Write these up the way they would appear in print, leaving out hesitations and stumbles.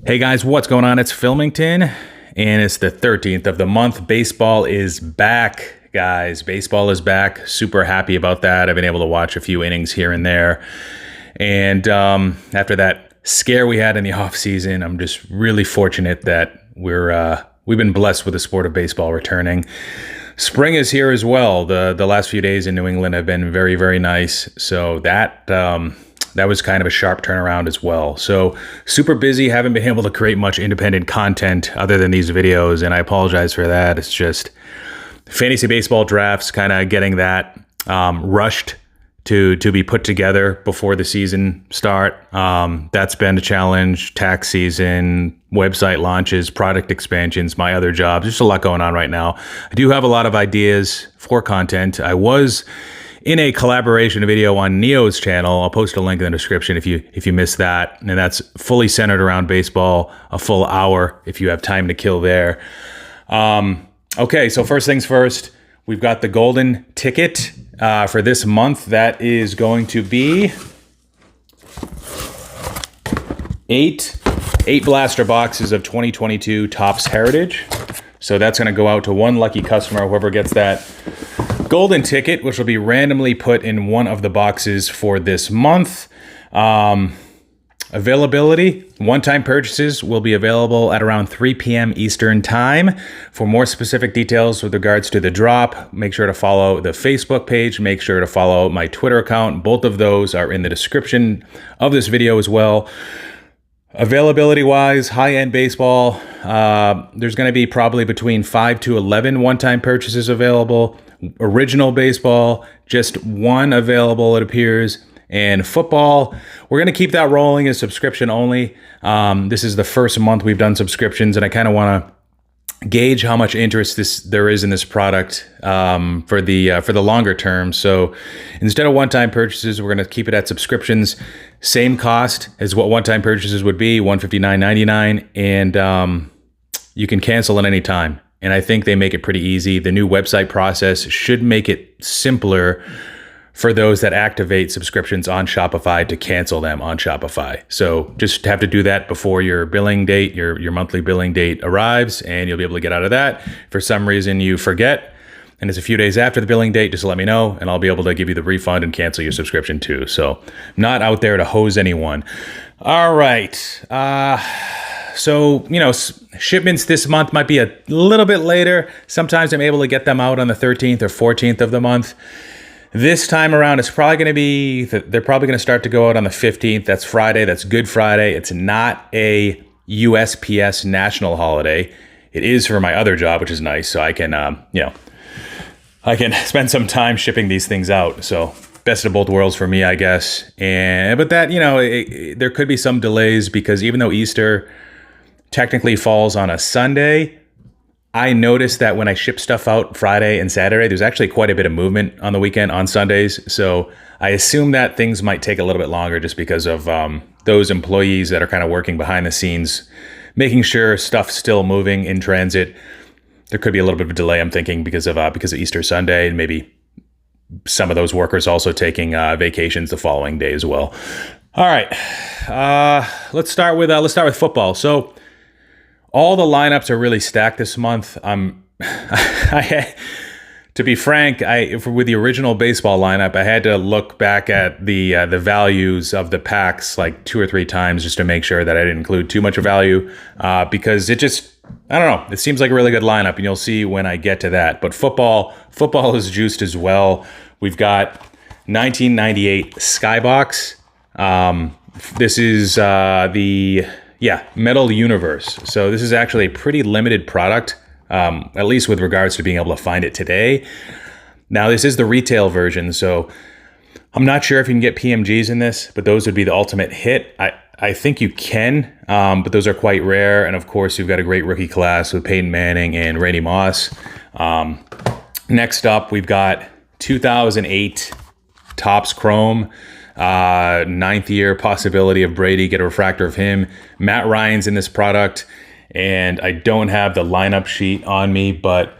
Hey guys, what's going on? It's Filmington, and it's the 13th of the month. Baseball is back, guys. Baseball is back. Super happy about that. I've been able to watch a few innings here and there. And after that scare we had in the off season, I'm just really fortunate that we've been blessed with the sport of baseball returning. Spring is here as well. The last few days in New England have been very, very nice. So that was kind of a sharp turnaround as well. So super busy. Haven't been able to create much independent content other than these videos, and I apologize for that. It's just fantasy baseball drafts, kind of getting that rushed to be put together before the season start. That's been a challenge. Tax season, website launches, product expansions, my other jobs. There's a lot going on right now. I do have a lot of ideas for content. I was in a collaboration video on Neo's channel. I'll post a link in the description if you missed that. And that's fully centered around baseball, a full hour if you have time to kill there. Okay, so first things first, we've got the golden ticket for this month. That is going to be eight blaster boxes of 2022 Topps Heritage. So that's going to go out to one lucky customer, whoever gets that golden ticket, which will be randomly put in one of the boxes for this month. Availability, one-time purchases will be available at around 3 p.m. Eastern time. For more specific details with regards to the drop, make sure to follow the Facebook page. Make sure to follow my Twitter account. Both of those are in the description of this video as well. Availability-wise, high-end baseball, there's going to be probably between 5 to 11 one-time purchases available. Original baseball, just one available, it appears. And football, we're going to keep that rolling as subscription only. This is the first month we've done subscriptions, and I kind of want to gauge how much interest there is in this product for the longer term. So instead of one-time purchases, we're going to keep it at subscriptions. Same cost as what one-time purchases would be, $159.99, and you can cancel at any time. And I think they make it pretty easy. The new website process should make it simpler for those that activate subscriptions on Shopify to cancel them on Shopify. So just have to do that before your billing date, your monthly billing date arrives, and you'll be able to get out of that. If for some reason you forget, and it's a few days after the billing date, just let me know, and I'll be able to give you the refund and cancel your subscription too. So not out there to hose anyone. All right. So, shipments this month might be a little bit later. Sometimes I'm able to get them out on the 13th or 14th of the month. This time around, it's probably going to be, they're probably going to start to go out on the 15th. That's Friday. That's Good Friday. It's not a USPS national holiday. It is for my other job, which is nice. So I can, I can spend some time shipping these things out. So best of both worlds for me, I guess. But that, there could be some delays because even though Easter technically falls on a Sunday, I noticed that when I ship stuff out Friday and Saturday, there's actually quite a bit of movement on the weekend on Sundays. So I assume that things might take a little bit longer just because of those employees that are kind of working behind the scenes, making sure stuff's still moving in transit. There could be a little bit of a delay, I'm thinking, because of Easter Sunday, and maybe some of those workers also taking vacations the following day as well. All right, let's start with football. So all the lineups are really stacked this month. To be frank, with the original baseball lineup, I had to look back at the values of the packs like 2 or 3 times just to make sure that I didn't include too much of value because it just, I don't know, it seems like a really good lineup, and you'll see when I get to that. But football is juiced as well. We've got 1998 Skybox. This is the Metal Universe. So this is actually a pretty limited product, at least with regards to being able to find it today. Now, this is the retail version, so I'm not sure if you can get PMGs in this, but those would be the ultimate hit. I think you can, but those are quite rare. And of course, you've got a great rookie class with Peyton Manning and Randy Moss. Next up, we've got 2008 Topps Chrome. 9th year possibility of Brady, get a refractor of him. Matt Ryan's in this product, and I don't have the lineup sheet on me, but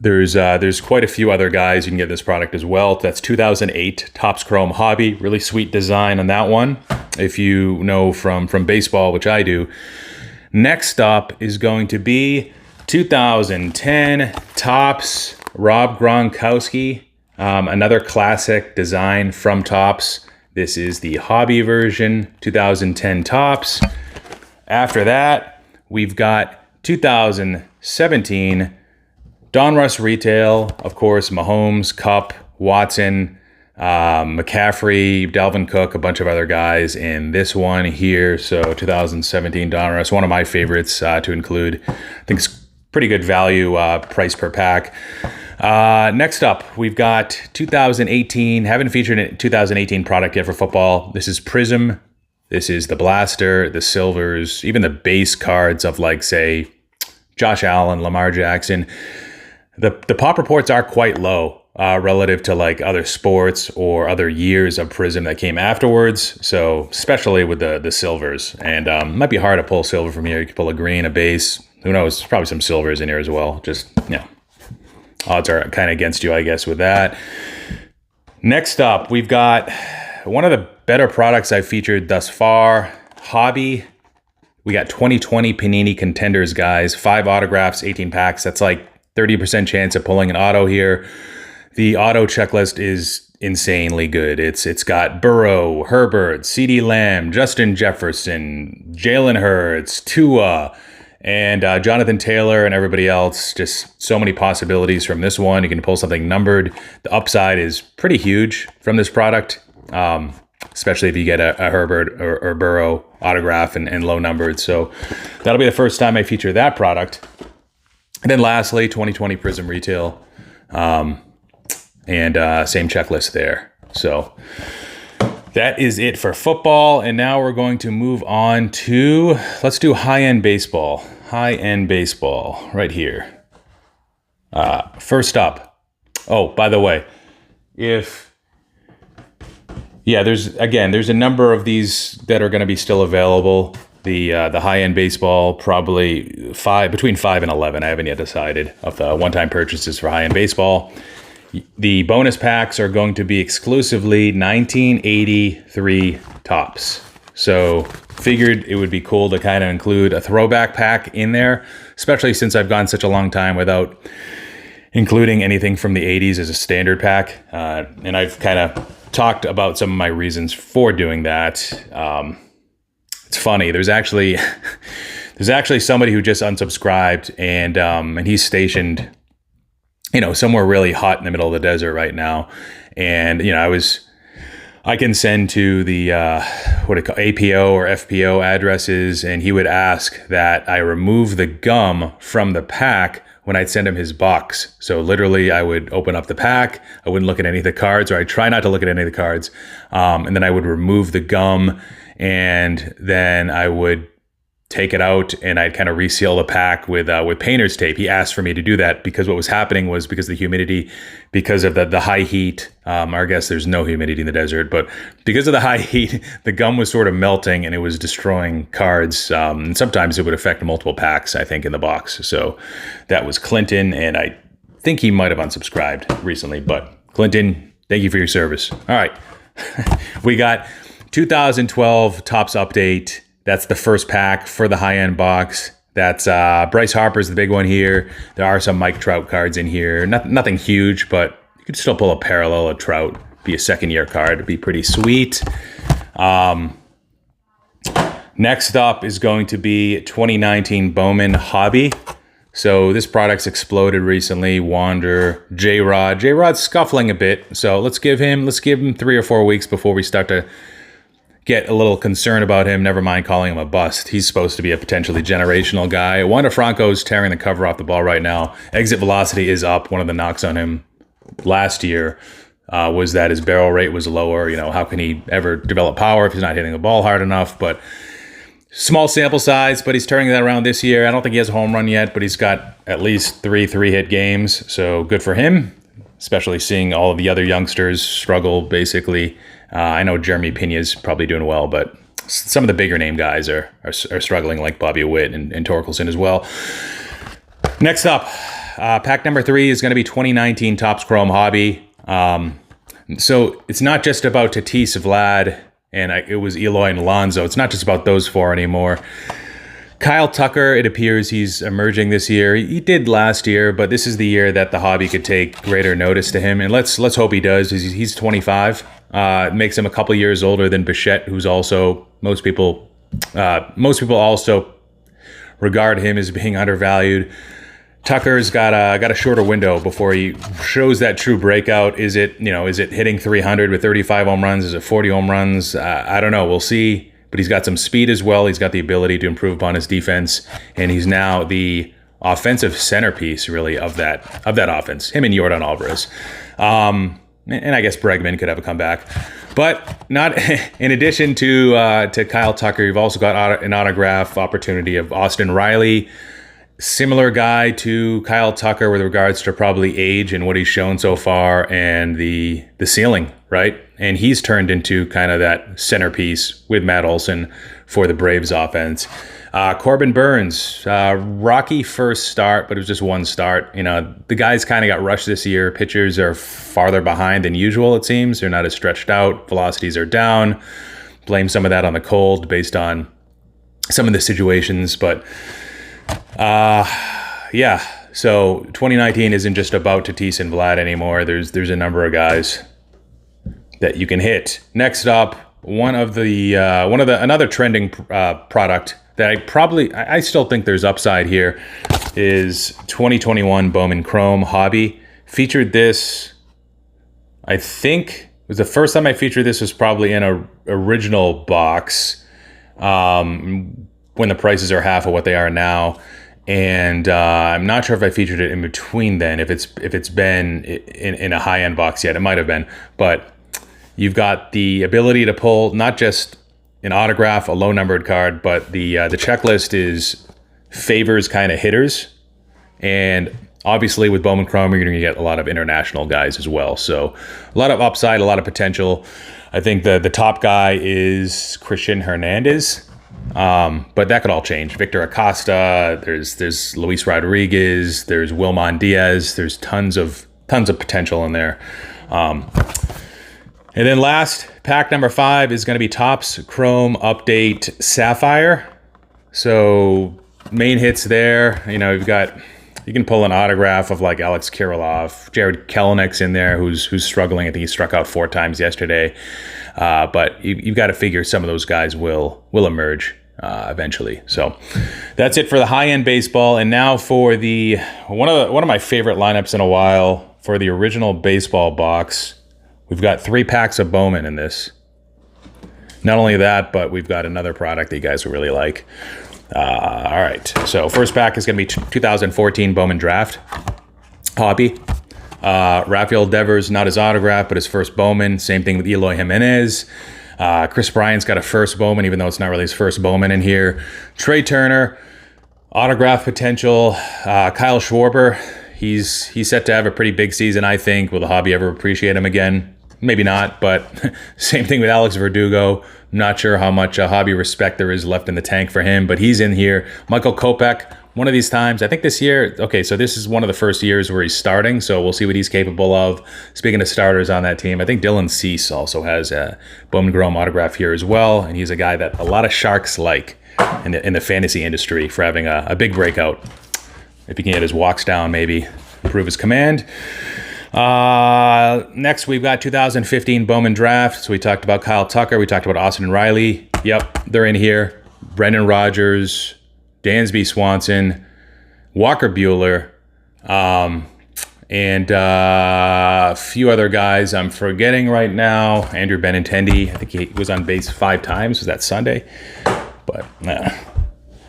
there's quite a few other guys you can get this product as well. That's 2008 Topps Chrome Hobby. Really sweet design on that one. If you know from baseball, which I do, Next up is going to be 2010 Topps Rob Gronkowski, another classic design from Topps. This is the hobby version, 2010 Topps. After that, we've got 2017 Donruss Retail, of course, Mahomes, Kupp, Watson, McCaffrey, Dalvin Cook, a bunch of other guys in this one here. So 2017 Donruss, one of my favorites to include. I think it's pretty good value price per pack. Next up, we've got 2018. Haven't featured a 2018 product yet for football. This is Prism. This is the Blaster, the Silvers, even the base cards of, like, say, Josh Allen, Lamar Jackson. The pop reports are quite low relative to, like, other sports or other years of Prism that came afterwards. So especially with the Silvers. And it might be hard to pull silver from here. You could pull a green, a base. Who knows? Probably some Silvers in here as well. Just, odds are kind of against you, I guess, with that. Next up, we've got one of the better products I've featured thus far, Hobby. We got 2020 Panini Contenders, guys. 5 autographs, 18 packs. That's like 30% chance of pulling an auto here. The auto checklist is insanely good. It's got Burrow, Herbert, CeeDee Lamb, Justin Jefferson, Jalen Hurts, Tua, and Jonathan Taylor and everybody else. Just so many possibilities from this one. You can pull something numbered. The upside is pretty huge from this product, especially if you get a Herbert or Burrow autograph and low numbered. So that'll be the first time I feature that product. And then lastly, 2020 Prism Retail, and same checklist there. So that is it for football. And now we're going to move on to, let's do high-end baseball. High-end baseball right here. First up. Oh, by the way, there's a number of these that are going to be still available. The high-end baseball, probably between 5 and 11. I haven't yet decided of the one-time purchases for high-end baseball. The bonus packs are going to be exclusively 1983 Topps. So figured it would be cool to kind of include a throwback pack in there, especially since I've gone such a long time without including anything from the 80s as a standard pack. And I've kind of talked about some of my reasons for doing that. It's funny. There's actually somebody who just unsubscribed, and he's stationed, somewhere really hot in the middle of the desert right now. And I can send to the APO or FPO addresses, and he would ask that I remove the gum from the pack when I'd send him his box. So literally, I would open up the pack. I wouldn't look at any of the cards, or I'd try not to look at any of the cards, and then I would remove the gum. And then I would take it out and I'd kind of reseal the pack with painter's tape. He asked for me to do that because what was happening was, because of the humidity, because of the high heat, I guess there's no humidity in the desert, but because of the high heat, the gum was sort of melting and it was destroying cards. And sometimes it would affect multiple packs, I think, in the box. So that was Clinton, and I think he might have unsubscribed recently, but Clinton, thank you for your service. All right. We got 2012 Topps Update. That's the first pack for the high-end box. That's Bryce Harper's the big one here. There are some Mike Trout cards in here. Nothing huge, but you could still pull a parallel of Trout. Be a second-year card. It'd be pretty sweet. Next up is going to be 2019 Bowman Hobby. So this product's exploded recently. Wander, J-Rod. J-Rod's scuffling a bit, so let's give him 3 or 4 weeks before we start to get a little concerned about him. Never mind calling him a bust. He's supposed to be a potentially generational guy. Wander Franco's tearing the cover off the ball right now. Exit velocity is up. One of the knocks on him last year was that his barrel rate was lower. How can he ever develop power if he's not hitting the ball hard enough? But small sample size, but he's turning that around this year. I don't think he has a home run yet, but he's got at least 3 hit games. So good for him, especially seeing all of the other youngsters struggle, basically. I know Jeremy Pena's probably doing well, but some of the bigger name guys are struggling, like Bobby Witt and Torkelson as well. Next up, pack number 3 is going to be 2019 Topps Chrome Hobby. So it's not just about Tatis, Vlad, and it was Eloy and Alonso. It's not just about those 4 anymore. Kyle Tucker, it appears he's emerging this year. He did last year, but this is the year that the hobby could take greater notice to him. And let's hope he does. He's 25. It makes him a couple years older than Bichette, who's also most people also regard him as being undervalued. Tucker's got a shorter window before he shows that true breakout. Is it hitting 300 with 35 home runs? Is it 40 home runs? I don't know. We'll see. But he's got some speed as well. He's got the ability to improve upon his defense, and he's now the offensive centerpiece, really, of that offense. Him and Yordan Alvarez, and I guess Bregman could have a comeback, but not. In addition to Kyle Tucker, you've also got an autograph opportunity of Austin Riley. Similar guy to Kyle Tucker with regards to probably age and what he's shown so far and the ceiling, right? And he's turned into kind of that centerpiece with Matt Olson for the Braves offense. Corbin Burns, rocky first start, but it was just one start. The guys kind of got rushed this year. Pitchers are farther behind than usual, it seems. They're not as stretched out. Velocities are down. Blame some of that on the cold based on some of the situations, but yeah. So 2019 isn't just about Tatis and Vlad anymore. There's a number of guys that you can hit. Next up, another trending product that I still think there's upside here is 2021 Bowman Chrome Hobby. Featured this, I think it was the first time I featured this was probably in a original box when the prices are half of what they are now. And I'm not sure if I featured it in between then, if it's been in a high-end box yet. It might have been. But you've got the ability to pull not just an autograph, a low-numbered card, but the checklist favors kind of hitters. And obviously with Bowman Chrome, you're going to get a lot of international guys as well. So a lot of upside, a lot of potential. I think the top guy is Christian Hernandez. But that could all change. Victor Acosta, there's Luis Rodriguez, there's Wilman Diaz, there's tons of potential in there. And then last, pack number 5 is going to be Topps Chrome Update Sapphire. So main hits there, you can pull an autograph of like Alex Kirilloff, Jared Kelenick's in there, who's struggling. I think he struck out 4 times yesterday. But you've got to figure some of those guys will emerge eventually. So that's it for the high-end baseball. And now for the one of my favorite lineups in a while, for the original baseball box. We've got 3 packs of Bowman in this. Not only that, but we've got another product that you guys will really like. All right. So first pack is going to be 2014 Bowman Draft Hobby. Rafael Devers, not his autograph, but his first Bowman. Same thing with Eloy Jimenez. Chris Bryant's got a first Bowman, even though it's not really his first Bowman in here. Trey Turner, autograph potential. Kyle Schwarber, he's set to have a pretty big season, I think. Will the hobby ever appreciate him again? Maybe not, but same thing with Alex Verdugo. I'm not sure how much hobby respect there is left in the tank for him, but he's in here. Michael Kopech, one of these times, I think this year, okay, so this is one of the first years where he's starting, so we'll see what he's capable of. Speaking of starters on that team, I think Dylan Cease also has a Bowman Chrome autograph here as well, and he's a guy that a lot of Sharks like in the fantasy industry for having a big breakout. If he can get his walks down, maybe improve his command. Next, we've got 2015 Bowman Draft. So we talked about Kyle Tucker. We talked about Austin Riley. Yep, they're in here. Brendan Rodgers, Dansby Swanson, Walker Buehler, and a few other guys I'm forgetting right now. Andrew Benintendi, I think he was on base 5 times. Was that Sunday? But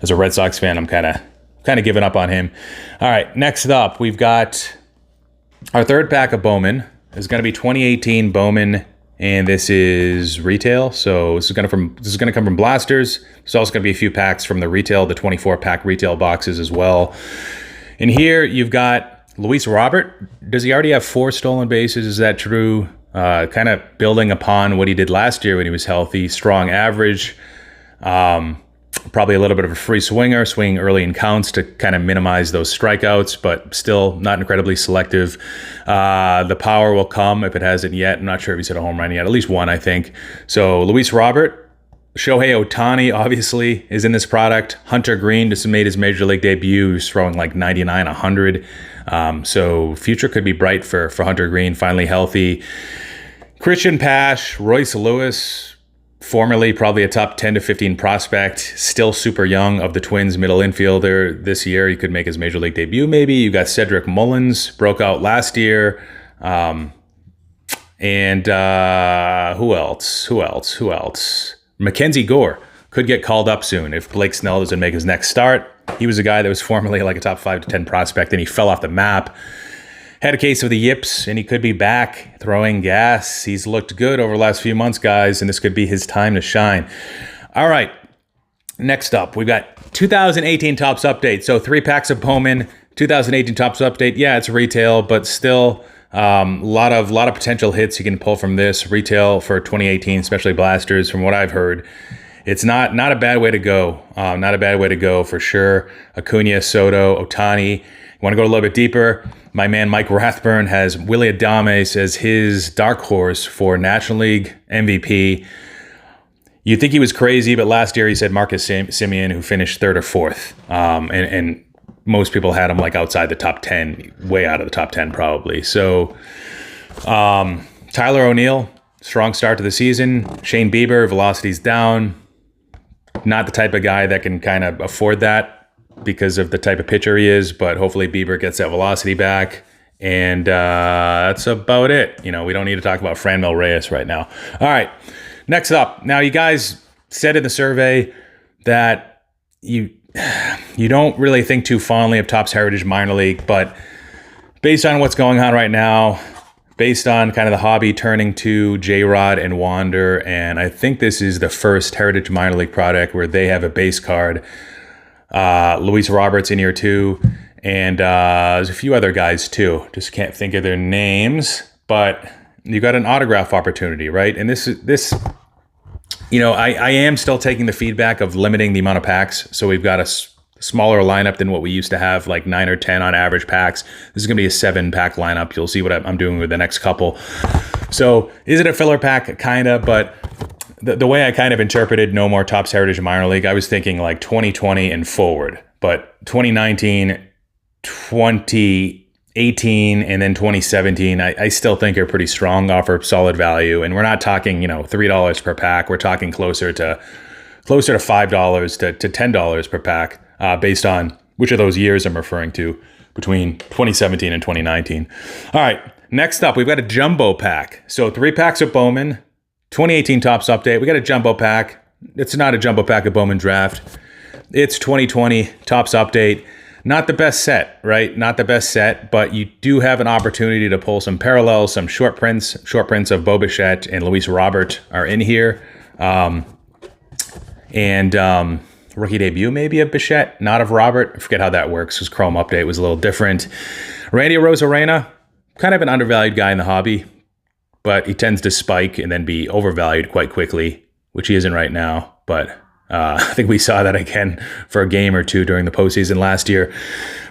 as a Red Sox fan, I'm kind of giving up on him. All right, next up, we've got our third pack of Bowman. Is going to be 2018 Bowman, and this is retail. So this is going to come from Blasters. There's also going to be a few packs from the retail, the 24-pack retail boxes as well. And here you've got Luis Robert. Does he already have 4 stolen bases? Is that true? Kind of building upon what he did last year when he was healthy. Strong average. Probably a little bit of a free swinger, swinging early in counts to kind of minimize those strikeouts, but still not incredibly selective. The power will come if it hasn't yet. I'm not sure if he's hit a home run yet. At least one, I think. So Luis Robert, Shohei Ohtani obviously is in this product. Hunter Green just made his major league debut. He's throwing like 99, 100. So future could be bright for Hunter Green, finally healthy. Christian Pash, Royce Lewis, formerly probably a top 10 to 15 prospect, still super young, of the Twins middle infielder this year. He could make his major league debut maybe. You got Cedric Mullins, broke out last year. And who else? Mackenzie Gore could get called up soon if Blake Snell doesn't make his next start. He was a guy that was formerly like a top 5 to 10 prospect, and he fell off the map. Had a case of the yips, and he could be back throwing gas. He's looked good over the last few months, guys, and this could be his time to shine. All right, next up, we've got 2018 Topps Update. So 3 packs of Bowman, 2018 Topps Update. Yeah, it's retail, but still a lot of potential hits you can pull from this. Retail for 2018, especially blasters, from what I've heard. It's not a bad way to go. Not a bad way to go for sure. Acuna, Soto, Ohtani. You want to go a little bit deeper? My man Mike Rathburn has Willy Adames as his dark horse for National League MVP. You'd think he was crazy, but last year he said Marcus Semien, who finished 3rd or 4th. And most people had him like outside the top 10, way out of the top 10 probably. So Tyler O'Neill, strong start to the season. Shane Bieber, velocity's down. Not the type of guy that can kind of afford that because of the type of pitcher he is, but hopefully Bieber gets that velocity back. And that's about it. You know, we don't need to talk about Franmil Reyes right now. All right, next up. Now, you guys said in the survey that you don't really think too fondly of Topps Heritage Minor League, but based on what's going on right now, based on kind of the hobby turning to J-Rod and Wander, and I think this is the first Heritage Minor League product where they have a base card. Luis Roberts in here too, and there's a few other guys too. Just can't think of their names, but you got an autograph opportunity, right? And this, you know, I am still taking the feedback of limiting the amount of packs. So we've got a smaller lineup than what we used to have, like 9 or 10 on average packs. This is going to be a 7-pack lineup. You'll see what I'm doing with the next couple. So is it a filler pack? Kind of, but the way I kind of interpreted No More Topps Heritage Minor League, I was thinking like 2020 and forward. But 2019, 2018, and then 2017, I still think are pretty strong, offer solid value. And we're not talking, you know, $3 per pack. We're talking closer to $5 to $10 per pack, based on which of those years I'm referring to between 2017 and 2019. All right, next up, we've got a jumbo pack. So 3 packs of Bowman, 2018 Topps Update. We got a jumbo pack. It's not a jumbo pack of Bowman Draft. It's 2020 Topps Update. Not the best set, right? Not the best set, but you do have an opportunity to pull some parallels, some short prints. Short prints of Bo Bichette and Luis Robert are in here. And rookie debut maybe of Bichette, not of Robert. I forget how that works because Chrome Update was a little different. Randy Arozarena, kind of an undervalued guy in the hobby, but he tends to spike and then be overvalued quite quickly, which he isn't right now. But I think we saw that again for a game or two during the postseason last year.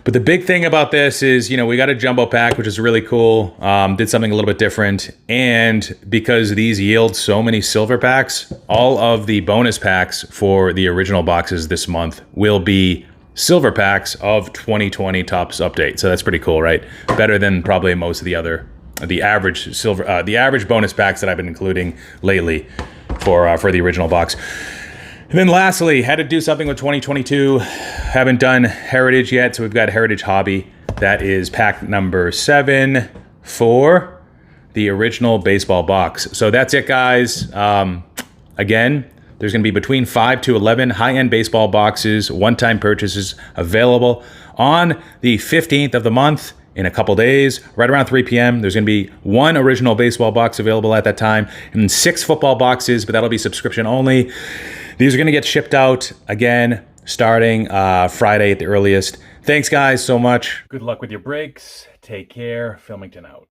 But the big thing about this is, you know, we got a jumbo pack, which is really cool. Did something a little bit different. And because these yield so many silver packs, all of the bonus packs for the original boxes this month will be silver packs of 2020 Topps Update. So that's pretty cool, right? Better than probably most of the average silver, the average bonus packs that I've been including lately for the original box. And then lastly, had to do something with 2022. Haven't done Heritage yet, so we've got Heritage Hobby. That is pack number 7 for the original baseball box. So that's it, guys. Again, there's going to be between 5 to 11 high-end baseball boxes, one-time purchases available on the 15th of the month. In a couple days, right around 3 p.m., there's going to be 1 original baseball box available at that time, and 6 football boxes, but that'll be subscription only. These are going to get shipped out again starting Friday at the earliest. Thanks, guys, so much. Good luck with your breaks. Take care. Filmington out.